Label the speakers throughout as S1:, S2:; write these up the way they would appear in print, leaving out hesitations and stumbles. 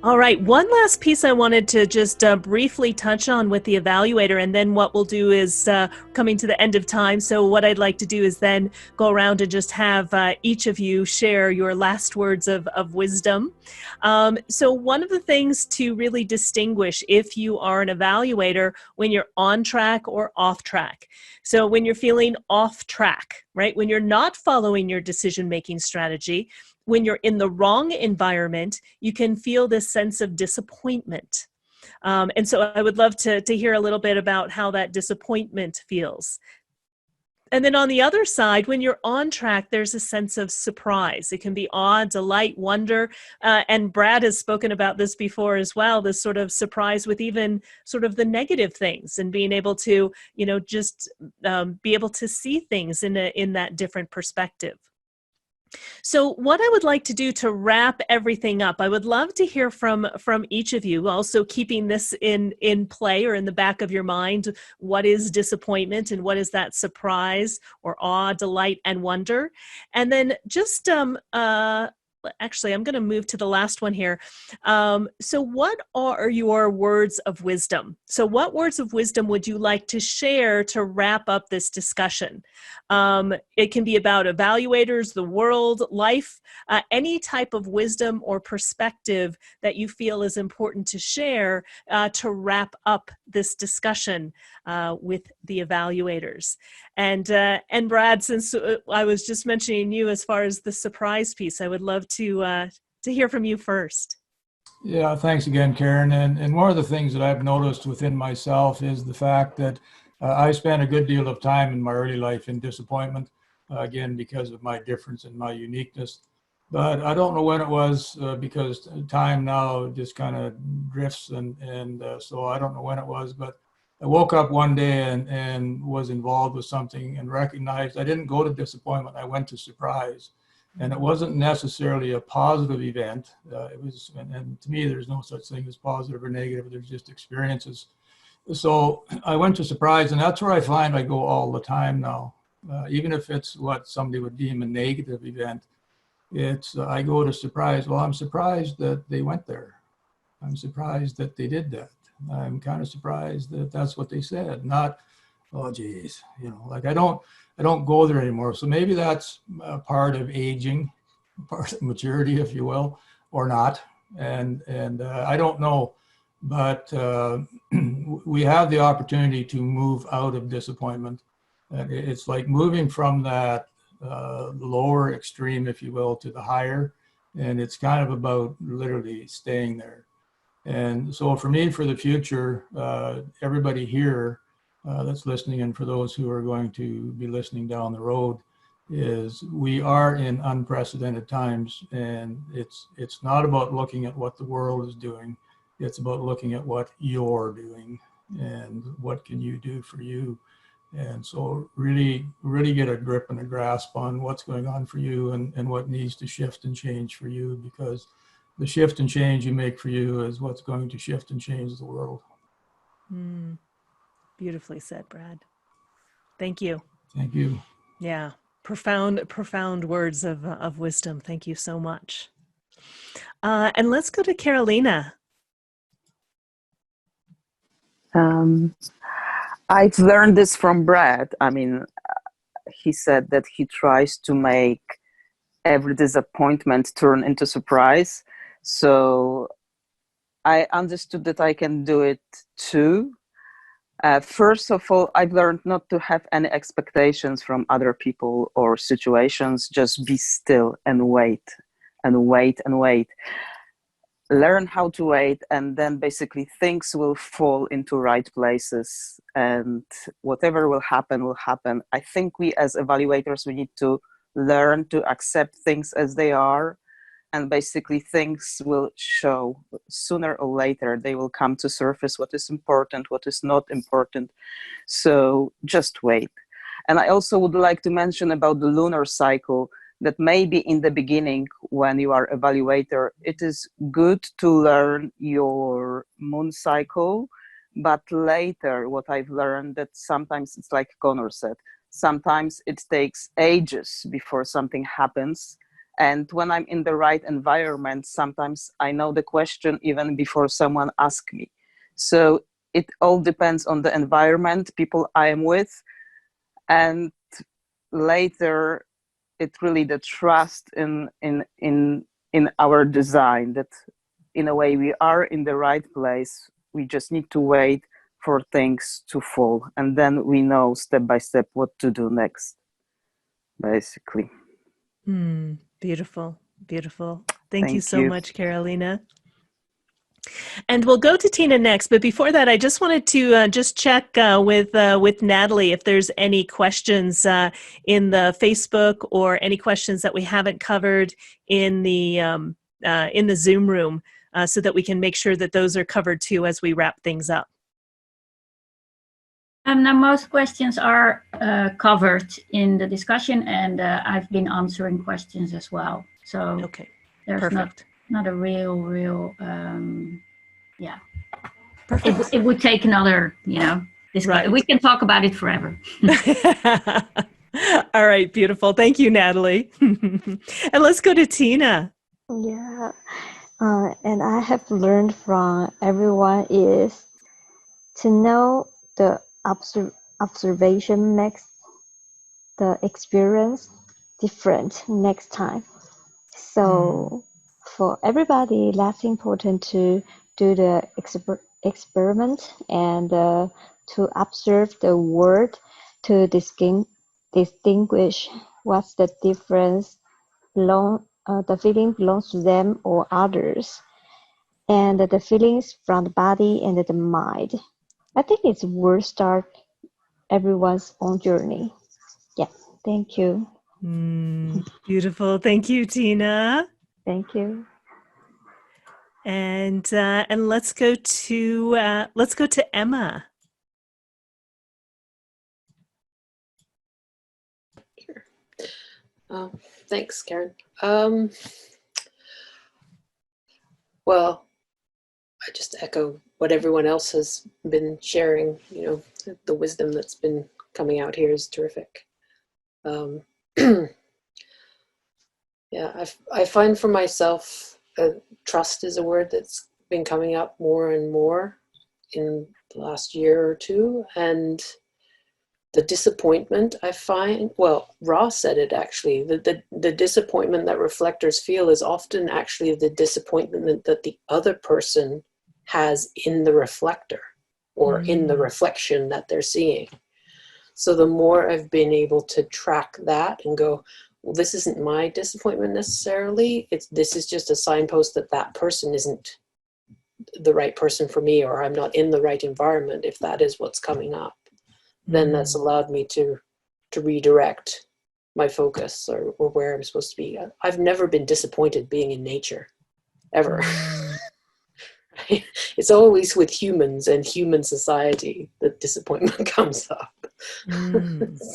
S1: All right, one last piece I wanted to just briefly touch on with the evaluator, and then what we'll do is coming to the end of time. So what I'd like to do is then go around and just have each of you share your last words of wisdom. So one of the things to really distinguish if you are an evaluator when you're on track or off track. So when you're feeling off track, right, when you're not following your decision-making strategy, when you're in the wrong environment, you can feel this sense of disappointment. And so I would love to hear a little bit about how that disappointment feels. And then on the other side, when you're on track, there's a sense of surprise. It can be awe, delight, wonder. And Brad has spoken about this before as well, this sort of surprise with even sort of the negative things and being able to, just be able to see things in that different perspective. So what I would like to do to wrap everything up, I would love to hear from each of you, also keeping this in play or in the back of your mind. What is disappointment and what is that surprise or awe, delight, and wonder? And then just actually, I'm going to move to the last one here. So what are your words of wisdom? So what words of wisdom would you like to share to wrap up this discussion? It can be about evaluators, the world, life, any type of wisdom or perspective that you feel is important to share to wrap up this discussion with the evaluators. And Brad, since I was just mentioning you as far as the surprise piece, I would love to hear from you first.
S2: Yeah, thanks again, Karen. And one of the things that I've noticed within myself is the fact that I spent a good deal of time in my early life in disappointment, again, because of my difference and my uniqueness. But I don't know when it was because time now just kind of drifts. And so I don't know when it was, but I woke up one day and was involved with something and recognized I didn't go to disappointment. I went to surprise. And it wasn't necessarily a positive event. It was, and to me, there's no such thing as positive or negative. There's just experiences. So I went to surprise, and that's where I find I go all the time now. Even if it's what somebody would deem a negative event, it's I go to surprise. Well, I'm surprised that they went there. I'm surprised that they did that. I'm kind of surprised that that's what they said. Not, oh, geez, like I don't go there anymore. So maybe that's a part of aging, part of maturity, if you will, or not. And I don't know, but we have the opportunity to move out of disappointment. And it's like moving from that lower extreme, if you will, to the higher. And it's kind of about literally staying there. And so for me, for the future, everybody here that's listening, and for those who are going to be listening down the road, is we are in unprecedented times, and it's not about looking at what the world is doing. It's about looking at what you're doing and what can you do for you. And so really get a grip and a grasp on what's going on for you and what needs to shift and change for you, because the shift and change you make for you is what's going to shift and change the world.
S1: Beautifully said, Brad. Thank you.
S2: Thank you.
S1: Yeah, profound words of wisdom. Thank you so much. And let's go to Carolina.
S3: I've learned this from Brad. I mean, he said that he tries to make every disappointment turn into surprise. So I understood that I can do it too. First of all, I've learned not to have any expectations from other people or situations. Just be still and wait and wait and wait. Learn how to wait, and then basically things will fall into right places, and whatever will happen will happen. I think we as evaluators, we need to learn to accept things as they are, and basically things will show sooner or later. They will come to surface, what is important, what is not important. So just wait. And I also would like to mention about the lunar cycle, that maybe in the beginning, when you are evaluator, it is good to learn your moon cycle, but later what I've learned that sometimes it's like Connor said, sometimes it takes ages before something happens, And when I'm in the right environment, sometimes I know the question even before someone asks me. So it all depends on the environment, people I am with, and later it's really the trust in our design, that in a way we are in the right place. We just need to wait for things to fall, and then we know step by step what to do next, basically.
S1: Beautiful, beautiful. Thank you
S3: Thank
S1: so
S3: you.
S1: much, Carolina. And we'll go to Tina next, but before that, I just wanted to just check with Natalie if there's any questions in the Facebook or any questions that we haven't covered in the Zoom room, so that we can make sure that those are covered too as we wrap things up.
S4: Now most questions are covered in the discussion, and I've been answering questions as well. So
S1: Okay,
S4: there's
S1: perfect.
S4: not a real yeah.
S1: Perfect.
S4: It would take another, discussion.
S1: Right.
S4: We can talk about it forever.
S1: All right, beautiful. Thank you, Natalie. And let's go to Tina.
S5: Yeah, and I have learned from everyone is to know the observation makes the experience different next time. So for everybody, that's important to do the experiment and to observe the word to distinguish what's the difference, the feeling belongs to them or others, and the feelings from the body and the mind. I think it's worth start everyone's own journey. Yeah, thank you.
S1: Beautiful. Thank you, Tina.
S5: Thank you.
S1: And let's go to Emma.
S6: Sure. Thanks, Karen. Well, I just echo what everyone else has been sharing. The wisdom that's been coming out here is terrific. Yeah, I find for myself, trust is a word that's been coming up more and more in the last year or two, and the disappointment I find, well, Ross said it actually, the disappointment that reflectors feel is often actually the disappointment that the other person has in the reflector or in the reflection that they're seeing. So the more I've been able to track that and go, well, this isn't my disappointment necessarily, this is just a signpost that that person isn't the right person for me, or I'm not in the right environment, if that is what's coming up. Then that's allowed me to redirect my focus or where I'm supposed to be. I've never been disappointed being in nature, ever. It's always with humans and human society that disappointment comes up.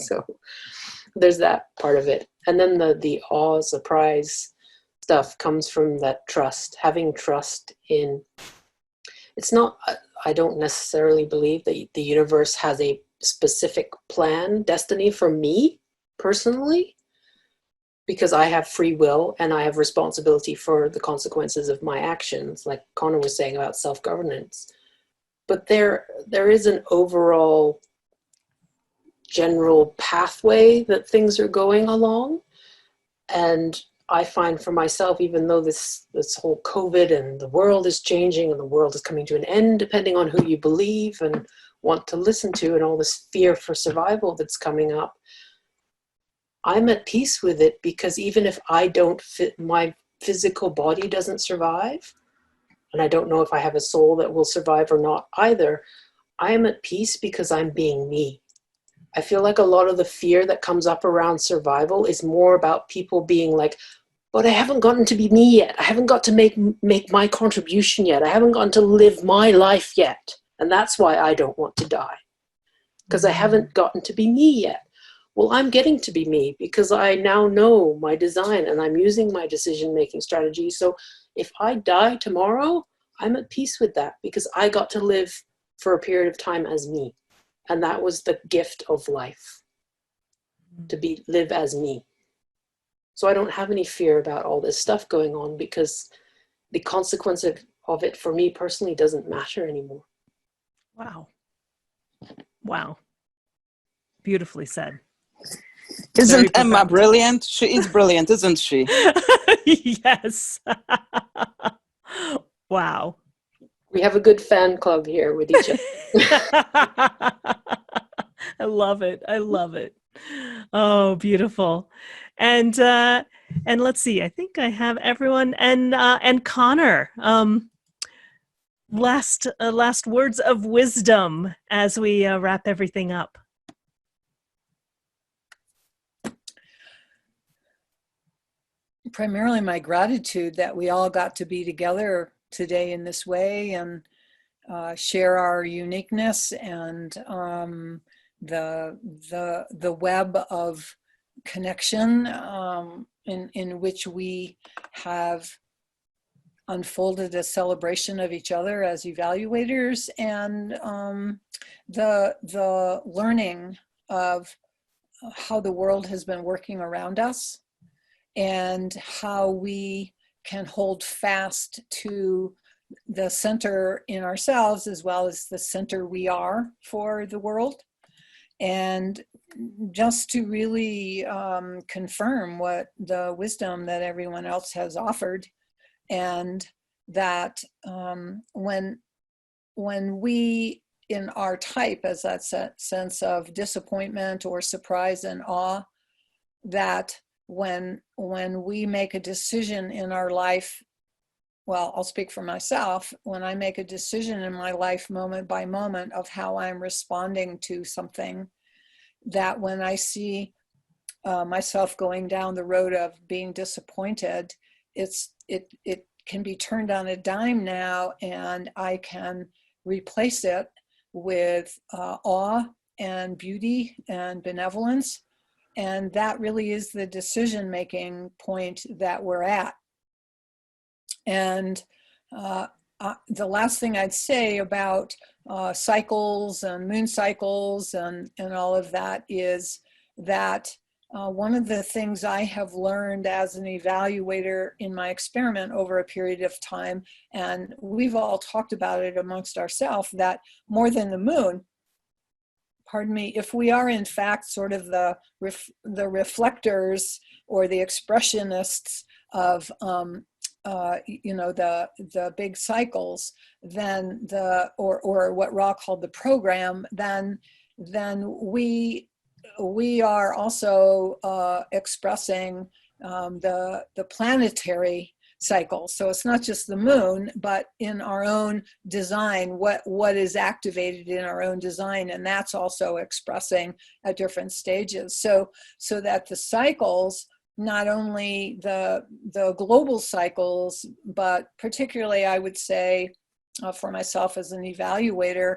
S6: So there's that part of it. And then the awe, surprise stuff comes from that trust, having trust in, it's not, I don't necessarily believe that the universe has a specific plan, destiny for me personally, because I have free will and I have responsibility for the consequences of my actions, like Connor was saying about self-governance. But there is an overall general pathway that things are going along. And I find for myself, even though this whole COVID and the world is changing and the world is coming to an end, depending on who you believe and want to listen to, and all this fear for survival that's coming up, I'm at peace with it, because even if I don't fit, my physical body doesn't survive, and I don't know if I have a soul that will survive or not either, I am at peace because I'm being me. I feel like a lot of the fear that comes up around survival is more about people being like, but I haven't gotten to be me yet. I haven't got to make my contribution yet. I haven't gotten to live my life yet. And that's why I don't want to die, because I haven't gotten to be me yet. Well, I'm getting to be me because I now know my design and I'm using my decision-making strategy. So if I die tomorrow, I'm at peace with that because I got to live for a period of time as me. And that was the gift of life, to live as me. So I don't have any fear about all this stuff going on, because the consequence of it for me personally doesn't matter anymore.
S1: Wow. Wow. Beautifully said.
S3: Isn't Emma brilliant? She is brilliant, isn't she?
S1: Yes. Wow.
S6: We have a good fan club here with each other.
S1: I love it. I love it. Oh, beautiful. And let's see. I think I have everyone. And Connor, last words of wisdom as we wrap everything up.
S7: Primarily my gratitude that we all got to be together today in this way and share our uniqueness and the web of connection in which we have unfolded a celebration of each other as evaluators, and the learning of how the world has been working around us and how we can hold fast to the center in ourselves as well as the center we are for the world. And just to really confirm what the wisdom that everyone else has offered, and that when we in our type, as that sense of disappointment or surprise and awe, that when we make a decision in our life, well, I'll speak for myself, when I make a decision in my life moment by moment of how I'm responding to something, that when I see myself going down the road of being disappointed, it can be turned on a dime now, and I can replace it with awe and beauty and benevolence. And that really is the decision-making point that we're at. And the last thing I'd say about cycles and moon cycles and all of that is that one of the things I have learned as an evaluator in my experiment over a period of time, and we've all talked about it amongst ourselves, that more than the moon, pardon me, if we are in fact sort of the reflectors or the expressionists of the big cycles, then or what Ra called the program, then we are also expressing the planetary cycle. So it's not just the moon, but in our own design, what is activated in our own design, and that's also expressing at different stages. So that the cycles, not only the global cycles, but particularly I would say for myself as an evaluator,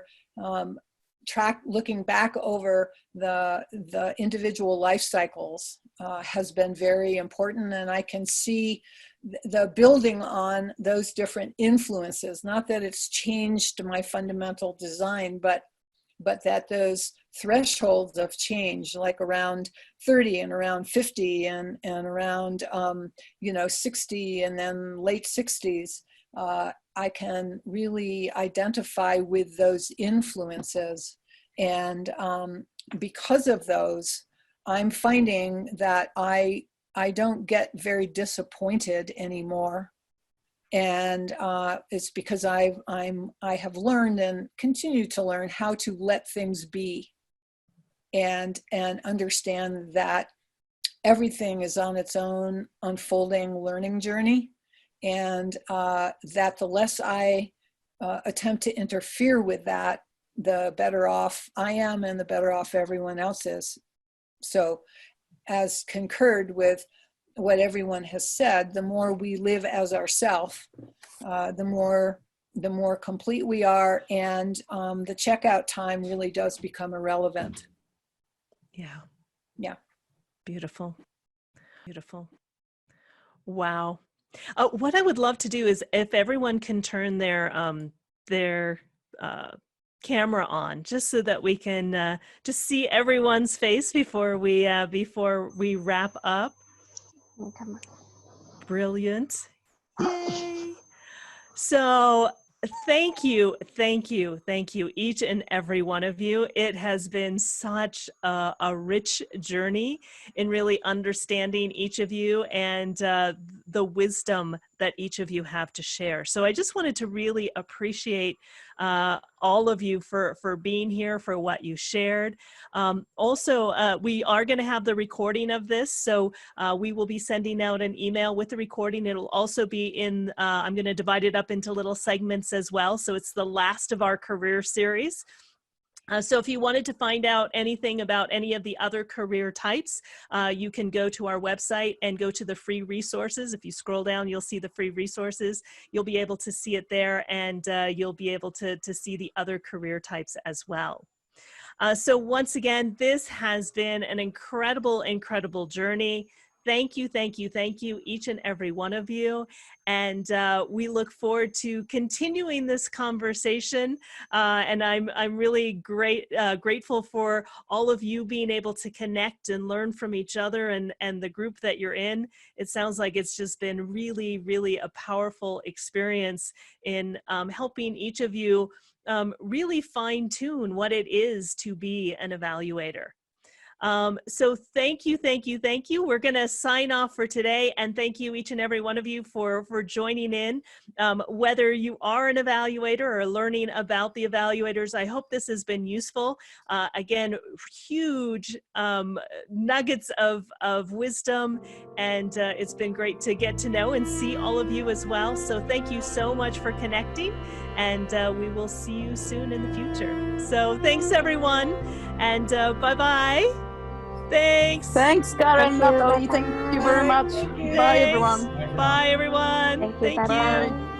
S7: looking back over the individual life cycles has been very important, and I can see the building on those different influences. Not that it's changed my fundamental design, but that those thresholds of change, like around 30 and around 50 and around 60 and then late 60s, I can really identify with those influences. And because of those, I'm finding that I don't get very disappointed anymore. And it's because I have learned and continue to learn how to let things be, and understand that everything is on its own unfolding learning journey, and that the less I attempt to interfere with that, the better off I am and the better off everyone else is. So, as concurred with what everyone has said, the more we live as ourselves, the more complete we are, and the checkout time really does become irrelevant. Yeah.
S1: Beautiful. Wow. What I would love to do is if everyone can turn their camera on, just so that we can just see everyone's face before we wrap up.
S5: Come on.
S1: Brilliant. Yay. So thank you, each and every one of you. It has been such a rich journey in really understanding each of you and the wisdom that each of you have to share. So I just wanted to really appreciate all of you for being here, for what you shared. Also, we are going to have the recording of this, so we will be sending out an email with the recording. It'll also be in, I'm going to divide it up into little segments as well, so it's the last of our career series. So if you wanted to find out anything about any of the other career types, you can go to our website and go to the free resources. If you scroll down, you'll see the free resources. You'll be able to see it there, and you'll be able to see the other career types as well. So once again, this has been an incredible journey. Thank you, each and every one of you. And we look forward to continuing this conversation. And I'm really grateful for all of you being able to connect and learn from each other and the group that you're in. It sounds like it's just been really a powerful experience in helping each of you really fine tune what it is to be an evaluator. So thank you. We're going to sign off for today, and thank you each and every one of you for joining in. Whether you are an evaluator or learning about the evaluators, I hope this has been useful. Again, huge nuggets of wisdom, and it's been great to get to know and see all of you as well. So thank you so much for connecting, and we will see you soon in the future. So thanks everyone, and bye-bye. Thanks.
S3: Thanks, Karen,
S5: Thank you.
S3: Natalie. Thank you very much.
S1: Thank you.
S3: Bye,
S1: Thanks.
S3: everyone.
S1: Bye, everyone.
S5: Thank you. Bye-bye.
S1: you.